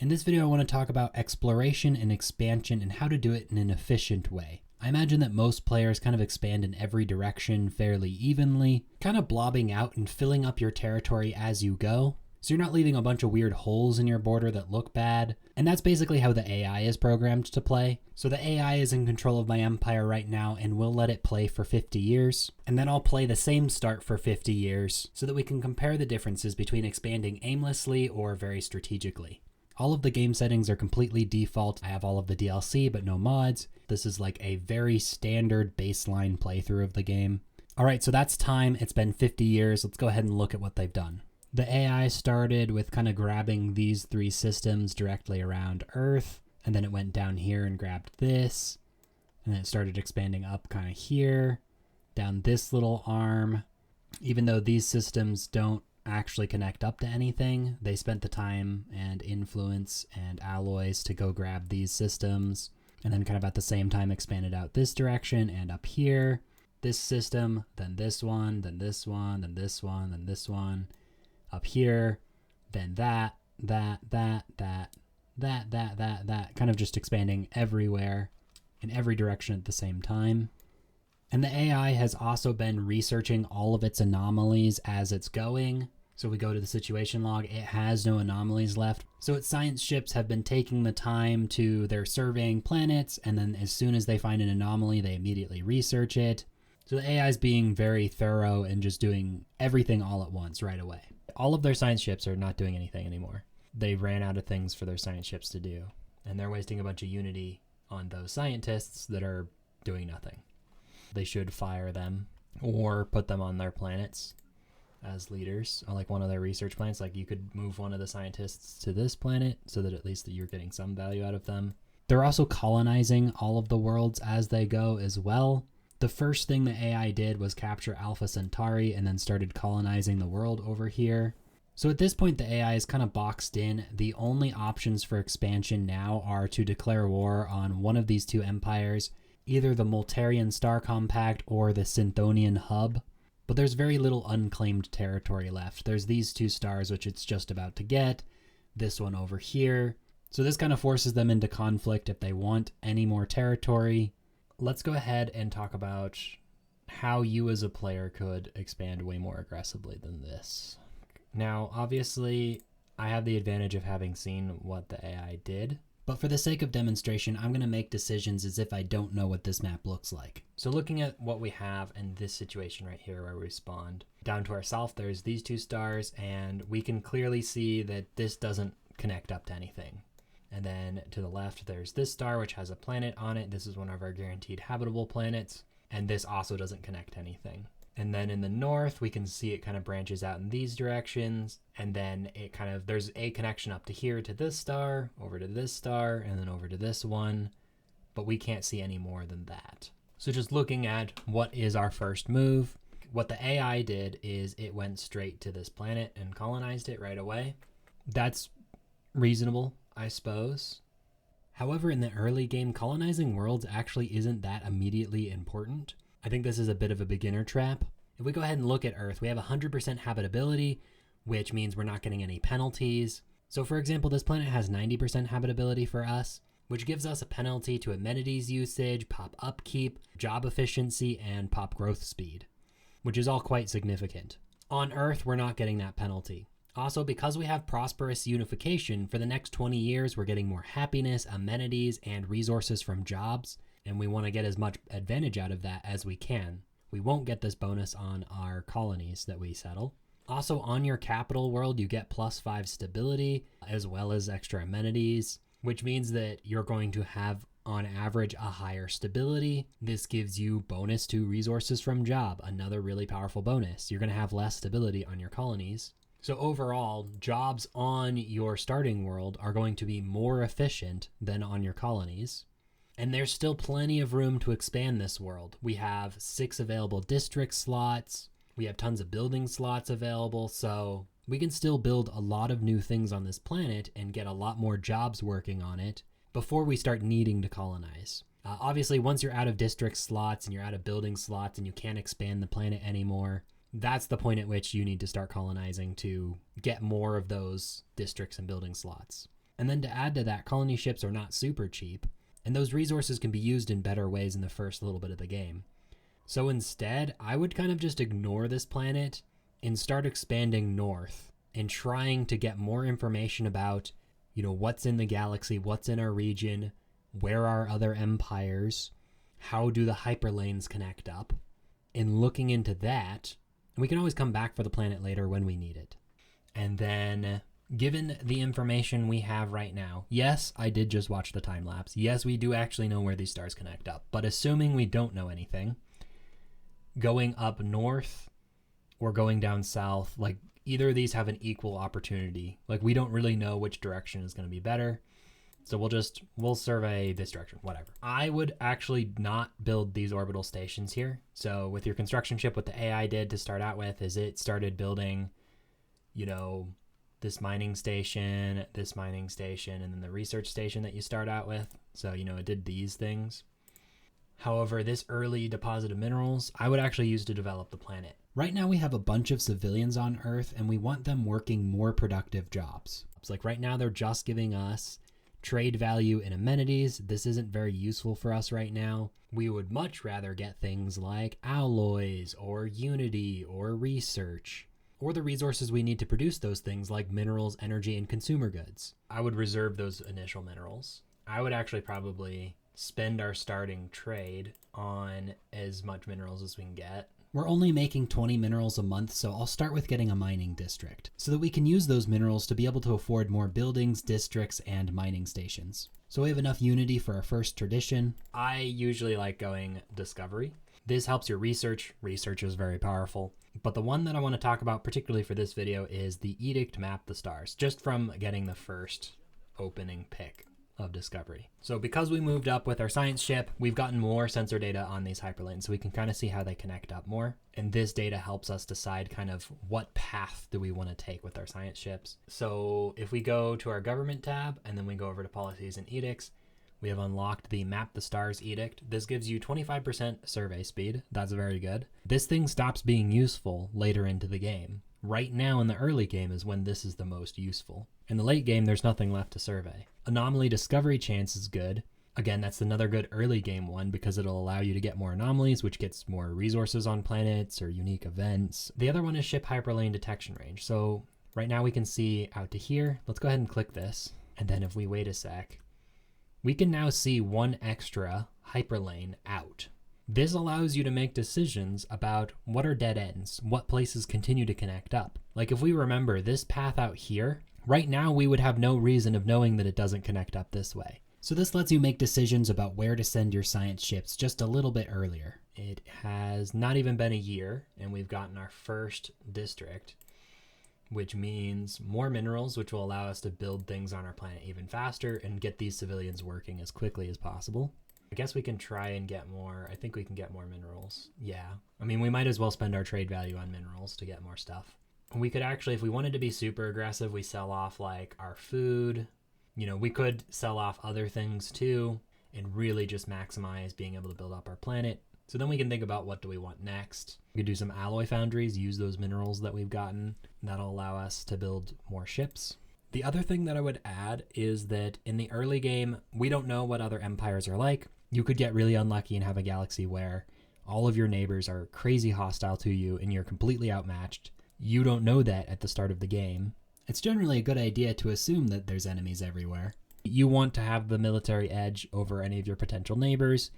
In this video, I want to talk about exploration and expansion and how to do it in an efficient way. I imagine that most players kind of expand in every direction fairly evenly, kind of blobbing out and filling up your territory as you go. So you're not leaving a bunch of weird holes in your border that look bad. And that's basically how the AI is programmed to play. So the AI is in control of my empire right now, and we'll let it play for 50 years. And then I'll play the same start for 50 years so that we can compare the differences between expanding aimlessly or very strategically. All of the game settings are completely default. I have all of the DLC, but no mods. This is like a very standard baseline playthrough of the game. All right, so that's time. It's been 50 years. Let's go ahead and look at what they've done. The AI started with kind of grabbing these three systems directly around Earth, and then it went down here and grabbed this, and then it started expanding up kind of here, down this little arm. Even though these systems don't actually connect up to anything, they spent the time and influence and alloys to go grab these systems, and then kind of at the same time expanded out this direction and up here. This system, then this one, then this one, then this one, then this one. Up here, then that, kind of just expanding everywhere in every direction at the same time. And the AI has also been researching all of its anomalies as it's going. So we go to the situation log, it has no anomalies left. So its science ships have been taking the time they're surveying planets, and then as soon as they find an anomaly, they immediately research it. So the AI is being very thorough and just doing everything all at once right away. All of their science ships are not doing anything anymore. They ran out of things for their science ships to do, and they're wasting a bunch of unity on those scientists that are doing nothing. They should fire them or put them on their planets as leaders, on like one of their research planets. Like you could move one of the scientists to this planet so that at least that you're getting some value out of them. They're also colonizing all of the worlds as they go as well. The first thing the AI did was capture Alpha Centauri and then started colonizing the world over here. So at this point, the AI is kind of boxed in. The only options for expansion now are to declare war on one of these two empires, either the Moltarian Star Compact or the Synthonian Hub. But there's very little unclaimed territory left. There's these two stars, which it's just about to get, this one over here. So this kind of forces them into conflict if they want any more territory. Let's go ahead and talk about how you as a player could expand way more aggressively than this. Now, obviously, I have the advantage of having seen what the AI did, but for the sake of demonstration, I'm going to make decisions as if I don't know what this map looks like. So looking at what we have in this situation right here where we spawned, down to our south, there's these two stars, and we can clearly see that this doesn't connect up to anything. And then to the left, there's this star, which has a planet on it. This is one of our guaranteed habitable planets. And this also doesn't connect to anything. And then in the north, we can see it kind of branches out in these directions. And then there's a connection up to here to this star, over to this star, and then over to this one. But we can't see any more than that. So just looking at what is our first move, what the AI did is it went straight to this planet and colonized it right away. That's reasonable, I suppose. However, in the early game, colonizing worlds actually isn't that immediately important. I think this is a bit of a beginner trap. If we go ahead and look at Earth, we have 100% habitability, which means we're not getting any penalties. So for example, this planet has 90% habitability for us, which gives us a penalty to amenities usage, pop upkeep, job efficiency, and pop growth speed, which is all quite significant. On Earth, we're not getting that penalty. Also, because we have prosperous unification, for the next 20 years, we're getting more happiness, amenities, and resources from jobs, and we want to get as much advantage out of that as we can. We won't get this bonus on our colonies that we settle. Also, on your capital world, you get +5 stability, as well as extra amenities, which means that you're going to have, on average, a higher stability. This gives you bonus to resources from job, another really powerful bonus. You're going to have less stability on your colonies. So overall, jobs on your starting world are going to be more efficient than on your colonies. And there's still plenty of room to expand this world. We have 6 available district slots. We have tons of building slots available. So we can still build a lot of new things on this planet and get a lot more jobs working on it before we start needing to colonize. Obviously, once you're out of district slots and you're out of building slots and you can't expand the planet anymore, that's the point at which you need to start colonizing to get more of those districts and building slots. And then to add to that, colony ships are not super cheap, and those resources can be used in better ways in the first little bit of the game. So instead, I would kind of just ignore this planet and start expanding north and trying to get more information about, what's in the galaxy, what's in our region, where are other empires, how do the hyperlanes connect up, and looking into that. And we can always come back for the planet later when we need it. And then, given the information we have right now, yes, I did just watch the time lapse. Yes, we do actually know where these stars connect up. But assuming we don't know anything, going up north or going down south, like either of these have an equal opportunity. Like we don't really know which direction is going to be better. So we'll survey this direction, whatever. I would actually not build these orbital stations here. So with your construction ship, what the AI did to start out with is it started building, this mining station, and then the research station that you start out with. So, it did these things. However, this early deposit of minerals, I would actually use to develop the planet. Right now we have a bunch of civilians on Earth and we want them working more productive jobs. It's like right now they're just giving us trade value and amenities. This isn't very useful for us right now. We would much rather get things like alloys or unity or research, or the resources we need to produce those things like minerals, energy, and consumer goods. I would reserve those initial minerals. I would actually probably spend our starting trade on as much minerals as we can get. We're only making 20 minerals a month, so I'll start with getting a mining district so that we can use those minerals to be able to afford more buildings, districts, and mining stations. So we have enough unity for our first tradition. I usually like going discovery. This helps your research. Research is very powerful. But the one that I want to talk about particularly for this video is the edict map the stars, just from getting the first opening pick of discovery. So because we moved up with our science ship, we've gotten more sensor data on these hyperlanes, so we can kind of see how they connect up more. And this data helps us decide kind of what path do we want to take with our science ships. So if we go to our government tab and then we go over to policies and edicts, we have unlocked the Map the Stars edict. This gives you 25% survey speed. That's very good. This thing stops being useful later into the game. Right now in the early game is when this is the most useful. In the late game, there's nothing left to survey. Anomaly discovery chance is good. Again, that's another good early game one because it'll allow you to get more anomalies, which gets more resources on planets or unique events. The other one is ship hyperlane detection range. So right now we can see out to here. Let's go ahead and click this. And then if we wait a sec, we can now see one extra hyperlane out. This allows you to make decisions about what are dead ends, what places continue to connect up. Like if we remember this path out here, right now we would have no reason of knowing that it doesn't connect up this way. So this lets you make decisions about where to send your science ships just a little bit earlier. It has not even been a year and we've gotten our first district, which means more minerals, which will allow us to build things on our planet even faster and get these civilians working as quickly as possible. I guess we can try and get more. I think we can get more minerals. Yeah. I mean, we might as well spend our trade value on minerals to get more stuff. We could actually, if we wanted to be super aggressive, we sell off like our food. We could sell off other things too and really just maximize being able to build up our planet. So then we can think about what do we want next. We could do some alloy foundries, use those minerals that we've gotten. That'll allow us to build more ships. The other thing that I would add is that in the early game, we don't know what other empires are like. You could get really unlucky and have a galaxy where all of your neighbors are crazy hostile to you and you're completely outmatched. You don't know that at the start of the game. It's generally a good idea to assume that there's enemies everywhere. You want to have the military edge over any of your potential neighbors.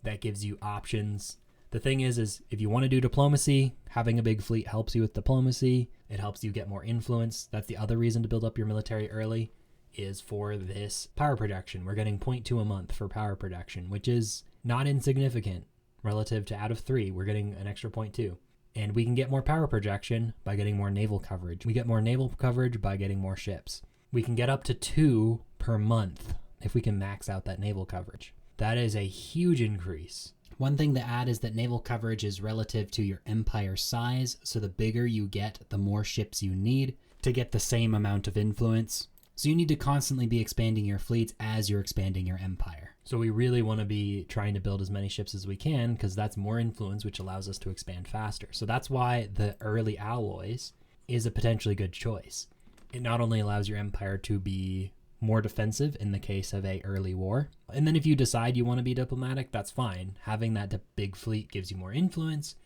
That gives you options. The thing is if you want to do diplomacy, having a big fleet helps you with diplomacy. It helps you get more influence. That's the other reason to build up your military early, is for this power production. We're getting 0.2 a month for power production, which is not insignificant relative to out of 3. We're getting an extra 0.2. And we can get more power projection by getting more naval coverage. We get more naval coverage by getting more ships. We can get up to 2 per month if we can max out that naval coverage. That is a huge increase. One thing to add is that naval coverage is relative to your empire size, so the bigger you get, the more ships you need to get the same amount of influence. So you need to constantly be expanding your fleets as you're expanding your empire. So we really want to be trying to build as many ships as we can because that's more influence, which allows us to expand faster. So that's why the early alloys is a potentially good choice. It not only allows your empire to be more defensive in the case of a early war. And then if you decide you want to be diplomatic, that's fine. Having that big fleet gives you more influence.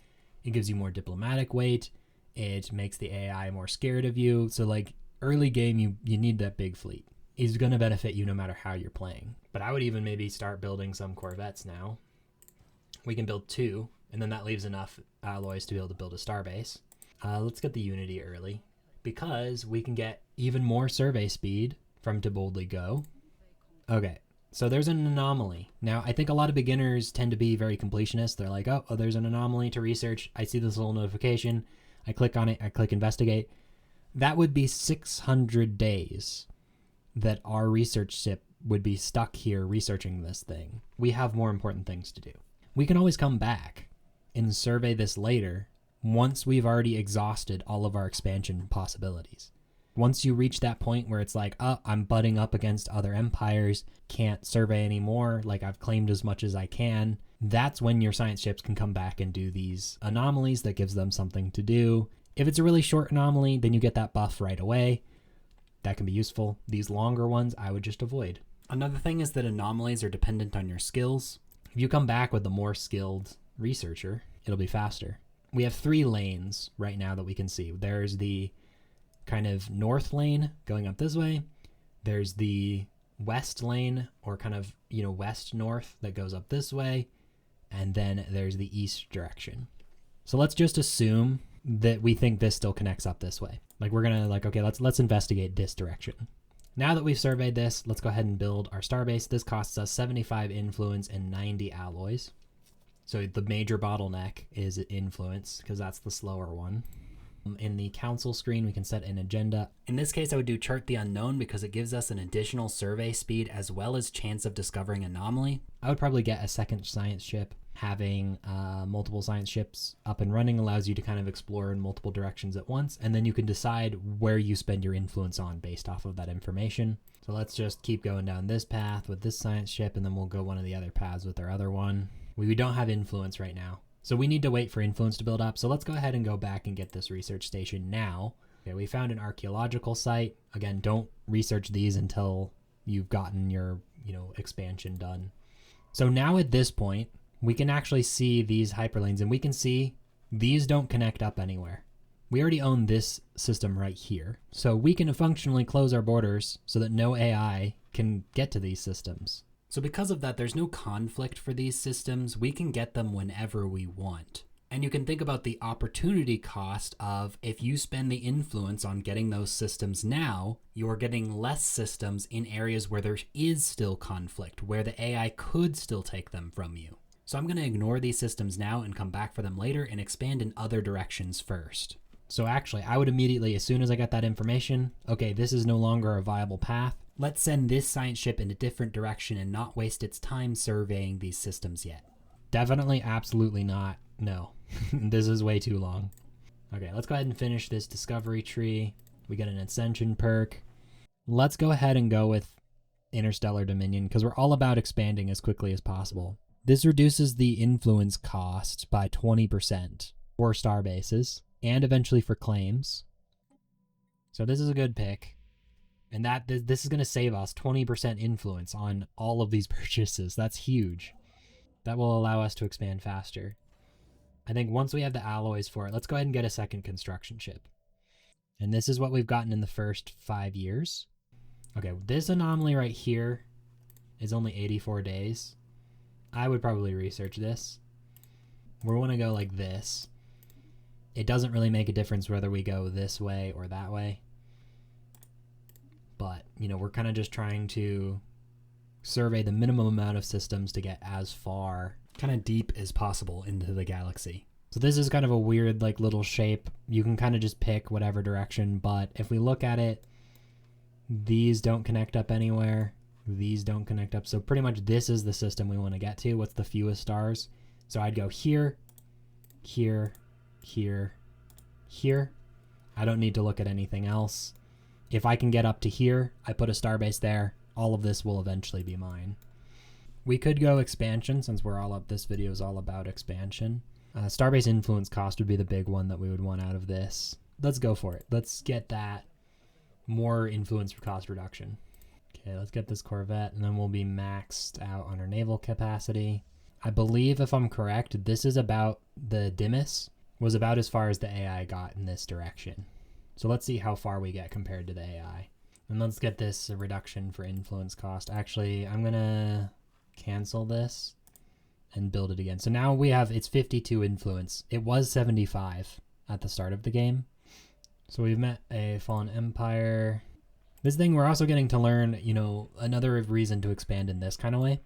It gives you more diplomatic weight. It makes the AI more scared of you. So like early game, you need that big fleet. It's going to benefit you no matter how you're playing. But I would even maybe start building some corvettes now. We can build 2, and then that leaves enough alloys to be able to build a starbase. Let's get the Unity early, because we can get even more survey speed from To Boldly Go. Okay, so there's an anomaly. Now, I think a lot of beginners tend to be very completionist. They're like, oh, there's an anomaly to research. I see this little notification. I click on it. I click investigate. That would be 600 days that our research ship would be stuck here researching this thing. We have more important things to do. We can always come back and survey this later once we've already exhausted all of our expansion possibilities. Once you reach that point where it's like, oh, I'm butting up against other empires, can't survey anymore, like I've claimed as much as I can, that's when your science ships can come back and do these anomalies that gives them something to do. If it's a really short anomaly, then you get that buff right away. That can be useful. These longer ones, I would just avoid. Another thing is that anomalies are dependent on your skills. If you come back with a more skilled researcher, it'll be faster. We have 3 lanes right now that we can see. There's the kind of north lane going up this way. There's the west lane, or kind of, west-north, that goes up this way. And then there's the east direction. So let's just assume that we think this still connects up this way. Like we're gonna okay, let's investigate this direction. Now that we've surveyed this, let's go ahead and build our starbase. This costs us 75 influence and 90 alloys. So the major bottleneck is influence, because that's the slower one. In the council screen, we can set an agenda. In this case, I would do chart the unknown because it gives us an additional survey speed as well as chance of discovering anomaly. I would probably get a second science ship. Having multiple science ships up and running allows you to kind of explore in multiple directions at once, and then you can decide where you spend your influence on based off of that information. So let's just keep going down this path with this science ship, and then we'll go one of the other paths with our other one. We don't have influence right now, so we need to wait for influence to build up. So let's go ahead and go back and get this research station now. Okay, we found an archaeological site. Again, don't research these until you've gotten your, expansion done. So now at this point, we can actually see these hyperlanes, and we can see these don't connect up anywhere. We already own this system right here. So we can functionally close our borders so that no AI can get to these systems. So because of that, there's no conflict for these systems. We can get them whenever we want. And you can think about the opportunity cost of, if you spend the influence on getting those systems now, you're getting less systems in areas where there is still conflict, where the AI could still take them from you. So I'm going to ignore these systems now and come back for them later and expand in other directions first. So actually, I would immediately, as soon as I got that information, okay, this is no longer a viable path. Let's send this science ship in a different direction and not waste its time surveying these systems yet. Definitely, absolutely not. No, this is way too long. Okay, let's go ahead and finish this discovery tree. We get an ascension perk. Let's go ahead and go with Interstellar Dominion, because we're all about expanding as quickly as possible. This reduces the influence cost by 20% for star bases and eventually for claims. So this is a good pick. And this is going to save us 20% influence on all of these purchases. That's huge. That will allow us to expand faster. I think once we have the alloys for it, let's go ahead and get a second construction ship. And this is what we've gotten in the first 5 years. Okay, this anomaly right here is only 84 days. I would probably research this. We want to go like this. It doesn't really make a difference whether we go this way or that way. But, we're kind of just trying to survey the minimum amount of systems to get as far, kind of deep as possible into the galaxy. So this is kind of a weird, little shape. You can kind of just pick whatever direction, but if we look at it, these don't connect up anywhere. These don't connect up. So pretty much this is the system we want to get to. What's the fewest stars? So I'd go here, here, here, here. I don't need to look at anything else. If I can get up to here, I put a starbase there. All of this will eventually be mine. We could go expansion, since we're all up. This video is all about expansion. Starbase influence cost would be the big one that we would want out of this. Let's go for it. Let's get that more influence for cost reduction. Okay, let's get this Corvette, and then we'll be maxed out on our naval capacity. I believe, if I'm correct, this is about the Dimas was about as far as the AI got in this direction. So let's see how far we get compared to the AI. And let's get this reduction for influence cost. Actually, I'm going to cancel this and build it again. So now we have, it's 52 influence. It was 75 at the start of the game. So we've met a fallen empire. This thing we're also getting to learn, you know, another reason to expand in this kind of way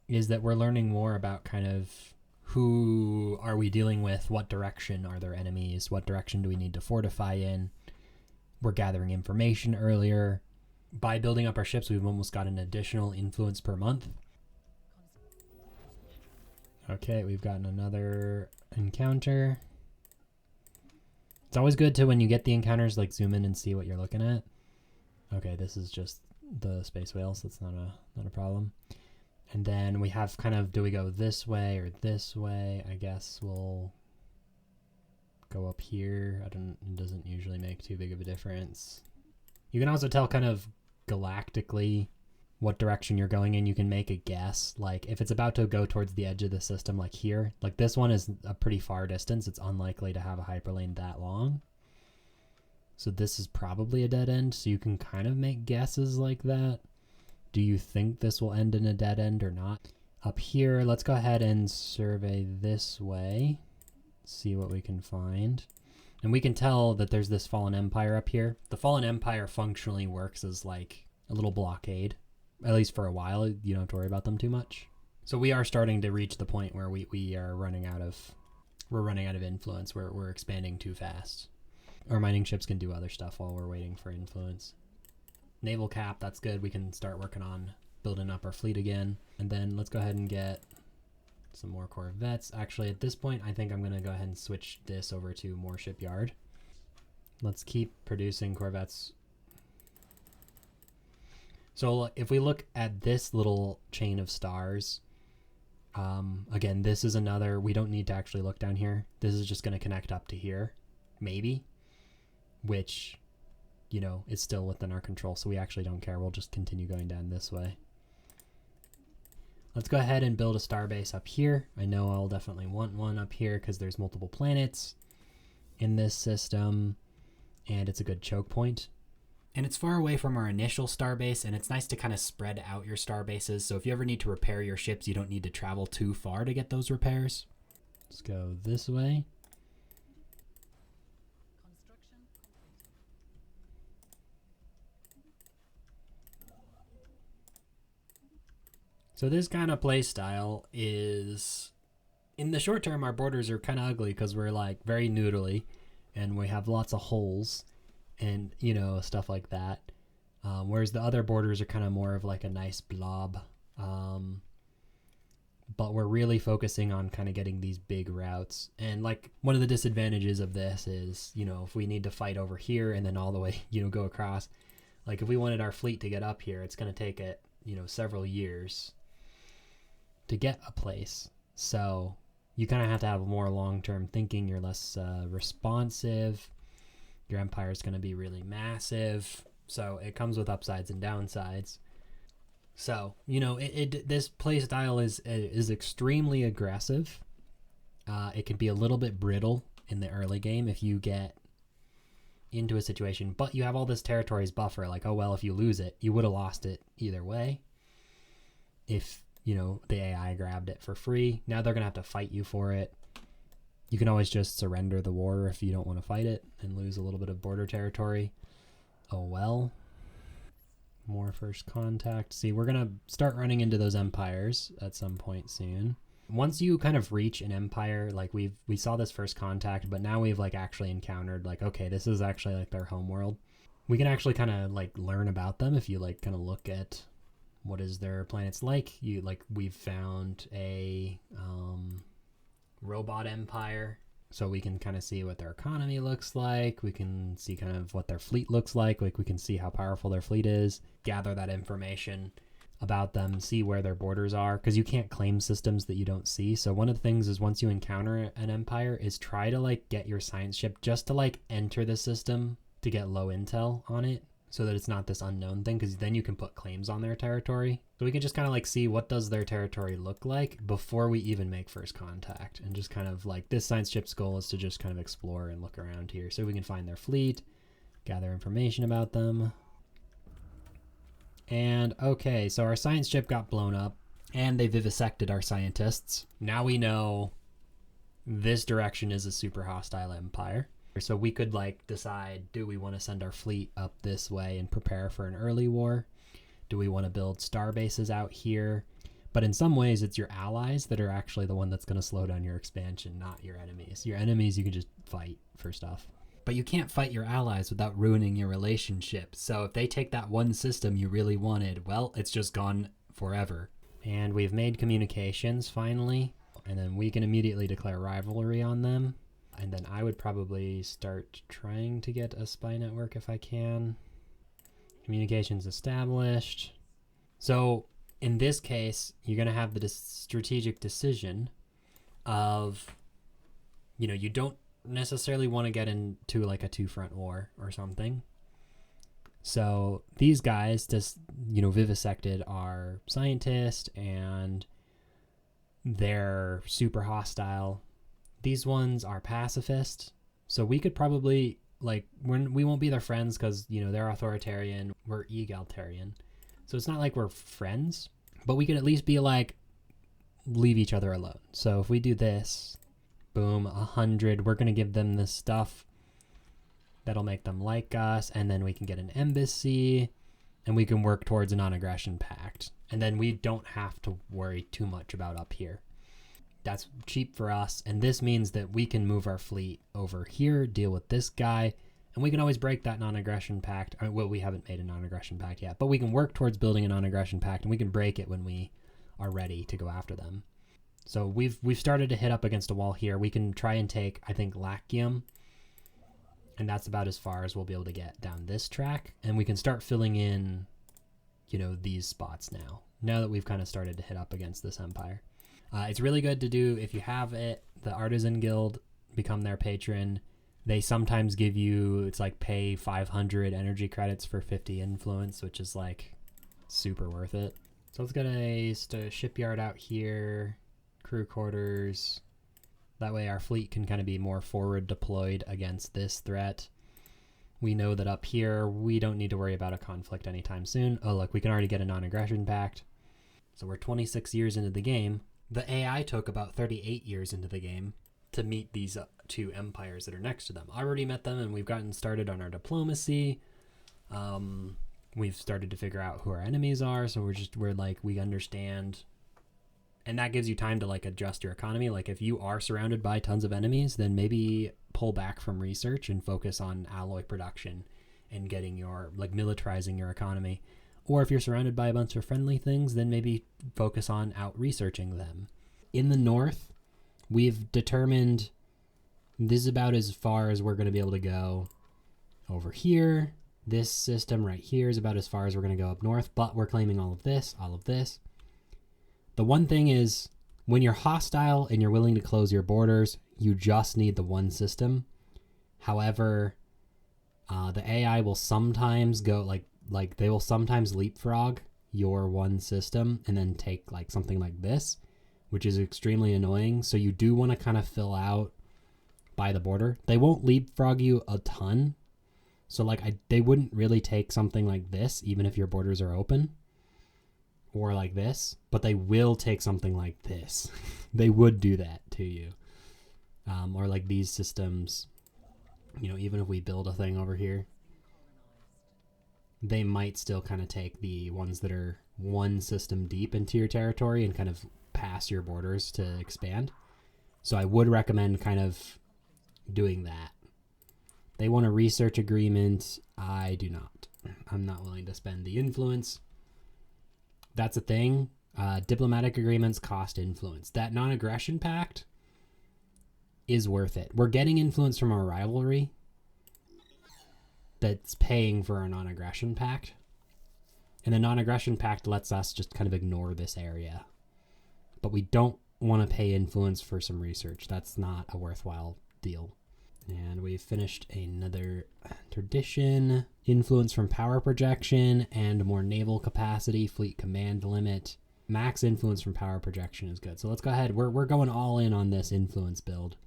is that we're learning more about kind of who are we dealing with, what direction are their enemies, what direction do we need to fortify in. We're gathering information earlier. By building up our ships, we've almost got an additional influence per month. Okay, we've gotten another encounter. It's always good to, when you get the encounters, like zoom in and see what you're looking at. Okay, this is just the space whales. That's not a problem. And then we have kind of, do we go this way or this way? I guess we'll go up here. It doesn't usually make too big of a difference. You can also tell kind of galactically what direction you're going in. You can make a guess. Like if it's about to go towards the edge of the system, like here, like this one is a pretty far distance. It's unlikely to have a hyperlane that long. So this is probably a dead end. So you can kind of make guesses like that. Do you think this will end in a dead end or not? Up here, let's go ahead and survey this way. See what we can find. And we can tell that there's this Fallen Empire up here. The Fallen Empire functionally works as like a little blockade, at least for a while. You don't have to worry about them too much. So we are starting to reach the point where we are running out of influence. We're expanding too fast. Our mining ships can do other stuff while we're waiting for influence. Naval cap, that's good. We can start working on building up our fleet again. And then let's go ahead and get some more corvettes. Actually, at this point, I think I'm going to go ahead and switch this over to more shipyard. Let's keep producing corvettes. So if we look at this little chain of stars, again, this is another, we don't need to actually look down here. This is just going to connect up to here, maybe, which, you know, is still within our control. So we actually don't care. We'll just continue going down this way. Let's go ahead and build a starbase up here. I know I'll definitely want one up here because there's multiple planets in this system and it's a good choke point. And it's far away from our initial starbase, and it's nice to kind of spread out your starbases. So if you ever need to repair your ships, you don't need to travel too far to get those repairs. Let's go this way. So this kind of play style is, in the short term, our borders are kind of ugly because we're like very noodly and we have lots of holes and, you know, stuff like that. Whereas the other borders are kind of more of like a nice blob. But we're really focusing on kind of getting these big routes. And like one of the disadvantages of this is, you know, if we need to fight over here and then all the way, you know, go across, like if we wanted our fleet to get up here, it's going to take it, you know, several years to get a place. So you kind of have to have more long-term thinking. You're less responsive. Your empire is going to be really massive. So it comes with upsides and downsides. So, you know, this play style is extremely aggressive. It can be a little bit brittle in the early game if you get into a situation, but you have all this territories buffer. Like, oh, well, if you lose it, you would have lost it either way. If, you know, the AI grabbed it for free. Now they're going to have to fight you for it. You can always just surrender the war if you don't want to fight it and lose a little bit of border territory. Oh, well. More first contact. See, we're going to start running into those empires at some point soon. Once you kind of reach an empire, like we saw this first contact, but now we've like actually encountered like, okay, this is actually like their home world. We can actually kind of like learn about them if you like kind of look at what is their planets like. We've found a robot empire, so we can kind of see what their economy looks like. We can see kind of what their fleet looks like. Like we can see how powerful their fleet is, gather that information about them, see where their borders are, because you can't claim systems that you don't see. So one of the things is once you encounter an empire is try to like get your science ship just to like enter the system to get low intel on it. so that it's not this unknown thing, because then you can put claims on their territory. So we can just kind of like see what does their territory look like before we even make first contact, and just kind of like this science ship's goal is to just kind of explore and look around here so we can find their fleet, gather information about them. And okay, so our science ship got blown up and they vivisected our scientists. Now we know this direction is a super hostile empire. So we could like decide, do we want to send our fleet up this way and prepare for an early war? Do we want to build star bases out here? But in some ways, it's your allies that are actually the one that's going to slow down your expansion, not your enemies. Your enemies, you can just fight for stuff. But you can't fight your allies without ruining your relationship. So if they take that one system you really wanted, well, it's just gone forever. And we've made communications finally. And then we can immediately declare rivalry on them. And then I would probably start trying to get a spy network if I can. Communications established. So in this case, you're going to have the strategic decision of, you know, you don't necessarily want to get into like a two-front war or something. So these guys just, you know, vivisected our scientist and they're super hostile. These ones are pacifist, so we could probably, like, we won't be their friends because, you know, they're authoritarian, we're egalitarian. So it's not like we're friends, but we could at least be like, leave each other alone. So if we do this, boom, 100, we're going to give them this stuff that'll make them like us, and then we can get an embassy, and we can work towards a non-aggression pact. And then we don't have to worry too much about up here. That's cheap for us, and this means that we can move our fleet over here, deal with this guy, and we can always break that non-aggression pact. Well, we haven't made a non-aggression pact yet, but we can work towards building a non-aggression pact, and we can break it when we are ready to go after them. So we've started to hit up against a wall here. We can try and take, I think, Lachium, and that's about as far as we'll be able to get down this track, and we can start filling in, you know, these spots now that we've kind of started to hit up against this empire. It's really good to do if you have it. The Artisan Guild, become their patron. They sometimes give you, it's like pay 500 energy credits for 50 influence, which is like super worth it. So let's get a shipyard out here, crew quarters. That way our fleet can kind of be more forward deployed against this threat. We know that up here, we don't need to worry about a conflict anytime soon. Oh, look, we can already get a non-aggression pact. So we're 26 years into the game. The AI took about 38 years into the game to meet these two empires that are next to them. I already met them, and we've gotten started on our diplomacy. We've started to figure out who our enemies are, so we're like, we understand. And that gives you time to like adjust your economy. Like if you are surrounded by tons of enemies, then maybe pull back from research and focus on alloy production and getting your, like, militarizing your economy. Or if you're surrounded by a bunch of friendly things, then maybe focus on out-researching them. In the north, we've determined this is about as far as we're going to be able to go over here. This system right here is about as far as we're going to go up north, but we're claiming all of this, all of this. The one thing is, when you're hostile and you're willing to close your borders, you just need the one system. However, the AI will sometimes go, like they will sometimes leapfrog your one system and then take like something like this, which is extremely annoying. So you do want to kind of fill out by the border. They won't leapfrog you a ton. So like they wouldn't really take something like this, even if your borders are open, or like this, but they will take something like this. They would do that to you. Or like these systems, you know, even if we build a thing over here, they might still kind of take the ones that are one system deep into your territory and kind of pass your borders to expand. So I would recommend kind of doing that. They want a research agreement. I do not. I'm not willing to spend the influence. That's a thing. Diplomatic agreements cost influence. That non-aggression pact is worth it. We're getting influence from our rivalry that's paying for our non-aggression pact. And the non-aggression pact lets us just kind of ignore this area. But we don't want to pay influence for some research. That's not a worthwhile deal. And we finished another tradition. Influence from power projection and more naval capacity, fleet command limit. Max influence from power projection is good. So let's go ahead. We're going all in on this influence build.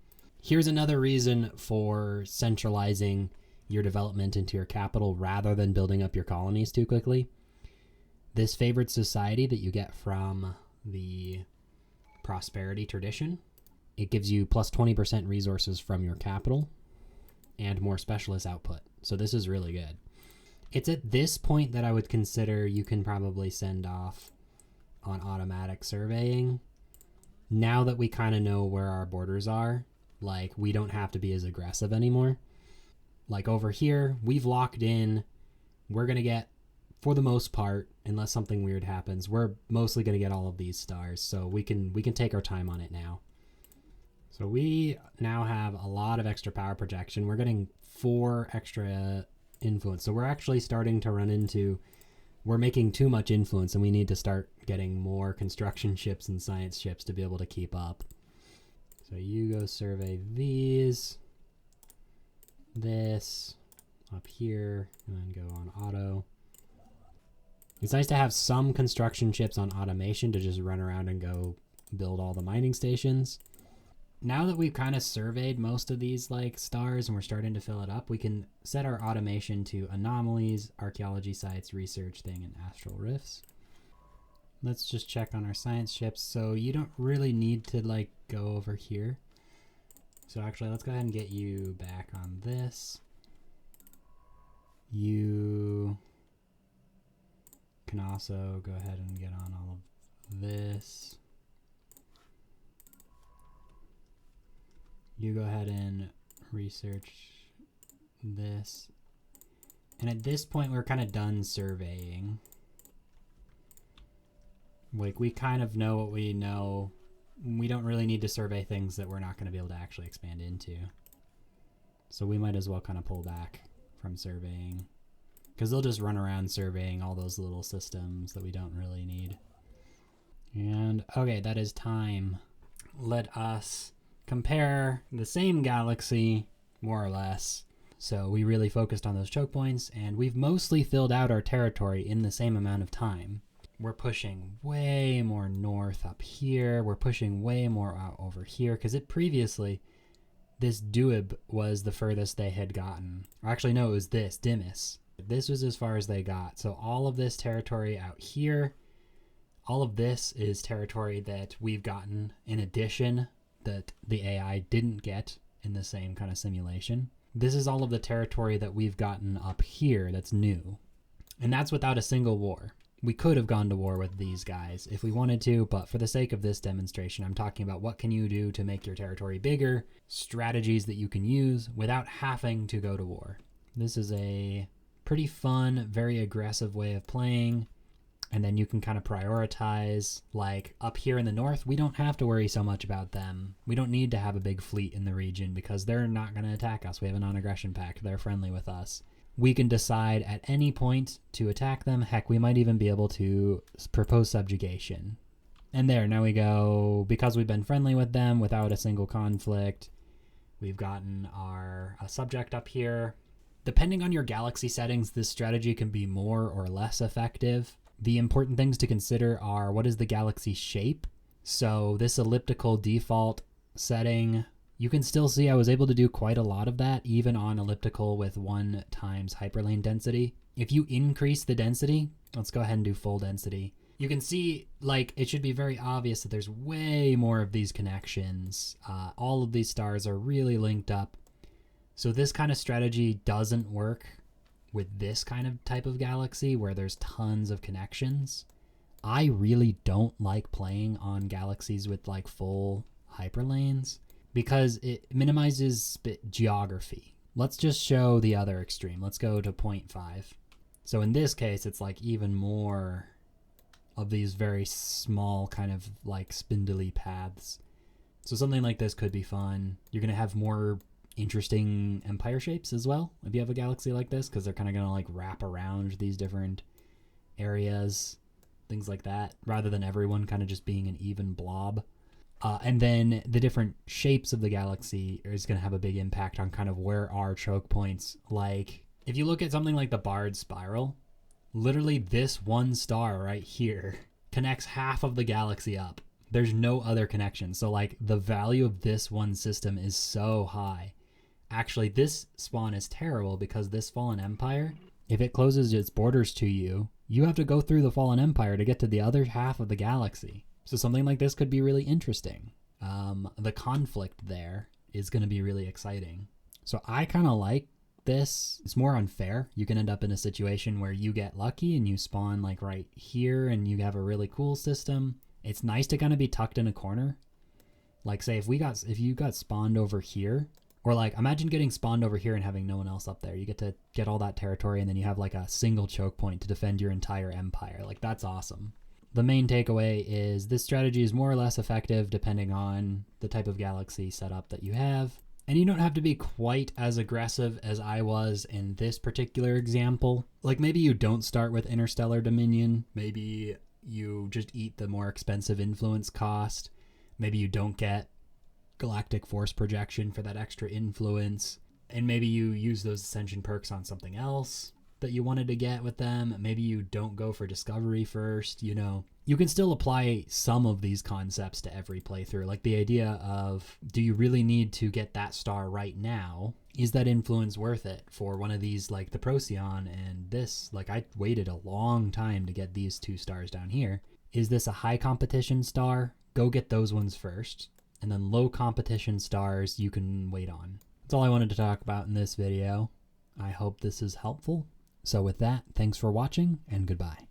Here's another reason for centralizing your development into your capital rather than building up your colonies too quickly. This favored society that you get from the prosperity tradition, it gives you plus 20% resources from your capital and more specialist output. So this is really good. It's at this point that I would consider you can probably send off on automatic surveying. Now that we kind of know where our borders are, like we don't have to be as aggressive anymore. Like over here, we've locked in. We're going to get, for the most part, unless something weird happens, we're mostly going to get all of these stars. So we can take our time on it now. So we now have a lot of extra power projection. We're getting 4 extra influence. So we're actually starting to run into, we're making too much influence and we need to start getting more construction ships and science ships to be able to keep up. So you go survey these, this, up here, and then go on auto. It's nice to have some construction ships on automation to just run around and go build all the mining stations. Now that we've kind of surveyed most of these like stars and we're starting to fill it up, we can set our automation to anomalies, archaeology sites, research thing, and astral rifts. Let's just check on our science ships. So you don't really need to like go over here. So actually, let's go ahead and get you back on this. You can also go ahead and get on all of this. You go ahead and research this. And at this point, we're kind of done surveying. Like, we kind of know what we know. We don't really need to survey things that we're not going to be able to actually expand into. So we might as well kind of pull back from surveying. Because they'll just run around surveying all those little systems that we don't really need. And, okay, that is time. Let us compare the same galaxy, more or less. So we really focused on those choke points, and we've mostly filled out our territory in the same amount of time. We're pushing way more north up here. We're pushing way more out over here, because it previously, this Duib was the furthest they had gotten. Or actually, no, it was this, Dimas. This was as far as they got. So all of this territory out here, all of this is territory that we've gotten in addition that the AI didn't get in the same kind of simulation. This is all of the territory that we've gotten up here that's new. And that's without a single war. We could have gone to war with these guys if we wanted to, but for the sake of this demonstration, I'm talking about what can you do to make your territory bigger, strategies that you can use without having to go to war. This is a pretty fun, very aggressive way of playing. And then you can kind of prioritize, like up here in the north, we don't have to worry so much about them. We don't need to have a big fleet in the region because they're not going to attack us. We have a non-aggression pact. They're friendly with us. We can decide at any point to attack them. Heck, we might even be able to propose subjugation. And there, now we go, because we've been friendly with them without a single conflict, we've gotten our subject up here. Depending on your galaxy settings, this strategy can be more or less effective. The important things to consider are what is the galaxy shape? So this elliptical default setting, you can still see I was able to do quite a lot of that even on elliptical with 1 times hyperlane density. If you increase the density, let's go ahead and do full density. You can see like it should be very obvious that there's way more of these connections. All of these stars are really linked up. So this kind of strategy doesn't work with this kind of type of galaxy where there's tons of connections. I really don't like playing on galaxies with like full hyperlanes because it minimizes geography. Let's just show the other extreme. Let's go to 0.5. So in this case, it's like even more of these very small kind of like spindly paths. So something like this could be fun. You're going to have more interesting empire shapes as well if you have a galaxy like this, because they're kind of going to like wrap around these different areas, things like that, rather than everyone kind of just being an even blob. And then the different shapes of the galaxy is going to have a big impact on kind of where our choke points. Like, if you look at something like the Bard Spiral, literally this one star right here connects half of the galaxy up. There's no other connection. So, like, the value of this one system is so high. Actually, this spawn is terrible because this Fallen Empire, if it closes its borders to you, you have to go through the Fallen Empire to get to the other half of the galaxy. So something like this could be really interesting. The conflict there is going to be really exciting. So I kind of like this. It's more unfair. You can end up in a situation where you get lucky and you spawn like right here and you have a really cool system. It's nice to kind of be tucked in a corner. Like, say if you got spawned over here, or like imagine getting spawned over here and having no one else up there. You get to get all that territory and then you have like a single choke point to defend your entire empire. Like, that's awesome. The main takeaway is this strategy is more or less effective depending on the type of galaxy setup that you have. And you don't have to be quite as aggressive as I was in this particular example. Like, maybe you don't start with Interstellar Dominion. Maybe you just eat the more expensive influence cost. Maybe you don't get Galactic Force Projection for that extra influence. And maybe you use those Ascension perks on something else that you wanted to get with them. Maybe you don't go for Discovery first. You know, you can still apply some of these concepts to every playthrough. Like the idea of, do you really need to get that star right now? Is that influence worth it for one of these, like the Procyon and this? Like, I waited a long time to get these 2 stars down here. Is this a high competition star? Go get those ones first. And then low competition stars you can wait on. That's all I wanted to talk about in this video. I hope this is helpful. So with that, thanks for watching and goodbye.